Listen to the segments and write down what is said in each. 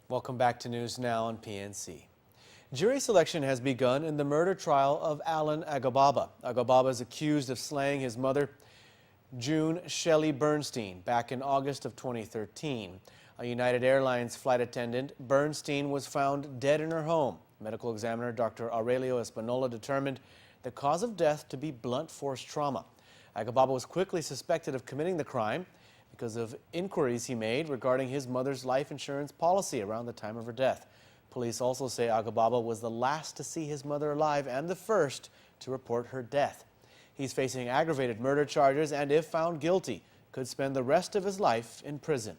Welcome back to News Now on PNC. Jury selection has begun in the murder trial of Alan Agababa. Agababa is accused of slaying his mother, June Shelley Bernstein, back in August of 2013. A United Airlines flight attendant, Bernstein was found dead in her home. Medical examiner Dr. Aurelio Espanola determined the cause of death to be blunt force trauma. Agababa was quickly suspected of committing the crime because of inquiries he made regarding his mother's life insurance policy around the time of her death. Police also say Agababa was the last to see his mother alive and the first to report her death. He's facing aggravated murder charges and, if found guilty, could spend the rest of his life in prison.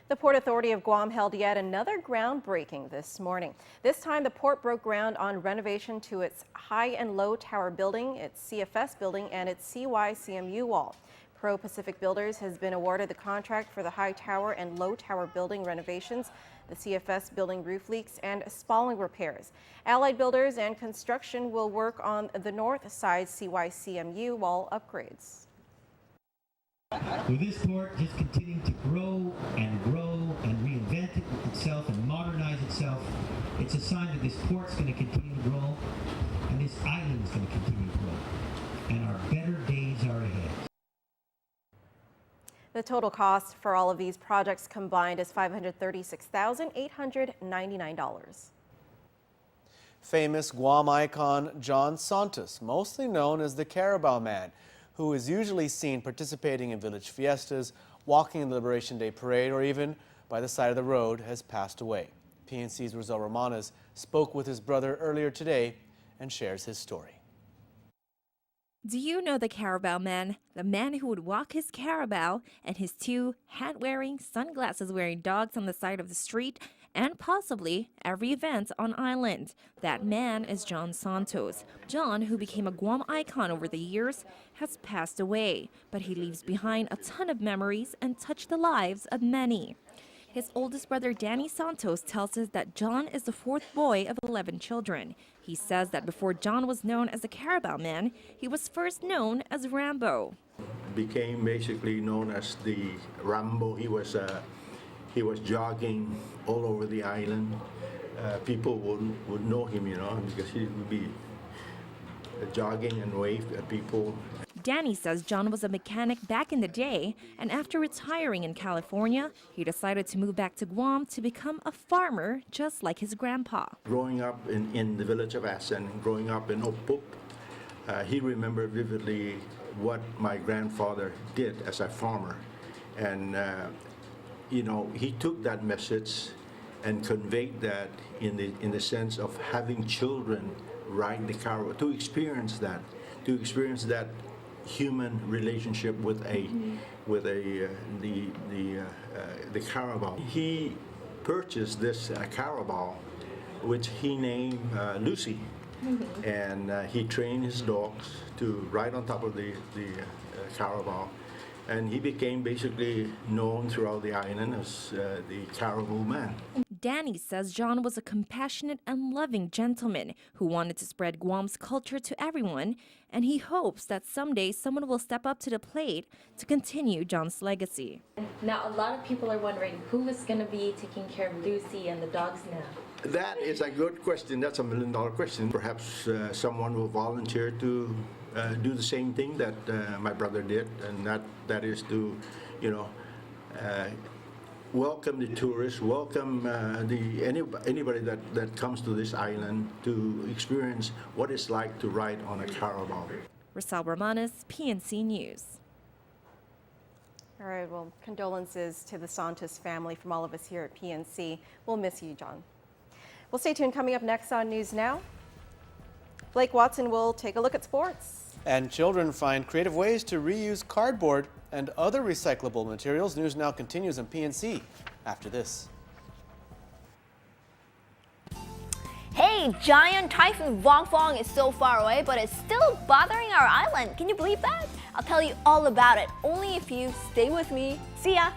The Port Authority of Guam held yet another groundbreaking this morning. This time, the port broke ground on renovation to its high and low tower building, its CFS building, and its CYCMU wall. Pro Pacific Builders has been awarded the contract for the high tower and low tower building renovations, the CFS building roof leaks, and spalling repairs. Allied Builders and Construction will work on the north side CYCMU wall upgrades. With this port just continuing to grow and reinvent itself and modernize itself, it's a sign that this port's going to continue to grow and this island is going to continue to grow. And our better days are ahead. The total cost for all of these projects combined is $536,899. Famous Guam icon John Santos, mostly known as the Carabao Man, who is usually seen participating in village fiestas, walking in the Liberation Day parade, or even by the side of the road, has passed away. PNC's Rosel Romanes spoke with his brother earlier today and shares his story. Do you know the Carabao Man? The man who would walk his carabao and his two hat-wearing, sunglasses-wearing dogs on the side of the street and possibly every event on island. That man is John Santos. John, who became a Guam icon over the years, has passed away, but he leaves behind a ton of memories and touched the lives of many. His oldest brother, Danny Santos, tells us that John is the fourth boy of 11 children. He says that before John was known as the Carabao Man, he was first known as Rambo. Became basically known as the Rambo. He was jogging all over the island. People would know him, because he would be jogging and wave at people. Danny says John was a mechanic back in the day, and after retiring in California, he decided to move back to Guam to become a farmer, just like his grandpa. Growing up in the village of Asen, growing up in Opuk, he remembered vividly what my grandfather did as a farmer. And, he took that message and conveyed that in the sense of having children ride the carabao, to experience that human relationship with the carabao. He purchased this carabao, which he named Lucy, and he trained his dogs to ride on top of the carabao, and he became basically known throughout the island as the Carabao Man. Danny says John was a compassionate and loving gentleman who wanted to spread Guam's culture to everyone, and he hopes that someday someone will step up to the plate to continue John's legacy. Now, a lot of people are wondering who is going to be taking care of Lucy and the dogs now. That is a good question. That's $1 million question. Perhaps someone will volunteer to do the same thing that my brother did, and that is to, welcome the tourists, welcome anybody that comes to this island to experience what it's like to ride on a carabao. Rosel Romanes, PNC News. All right, well, condolences to the Santos family from all of us here at PNC. We'll miss you, John. Well, stay tuned. Coming up next on News Now, Blake Watson will take a look at sports. And children find creative ways to reuse cardboard and other recyclable materials. News Now continues on PNC after this. Hey, giant typhoon Vongfong is so far away, but it's still bothering our island. Can you believe that? I'll tell you all about it only if you stay with me. See ya!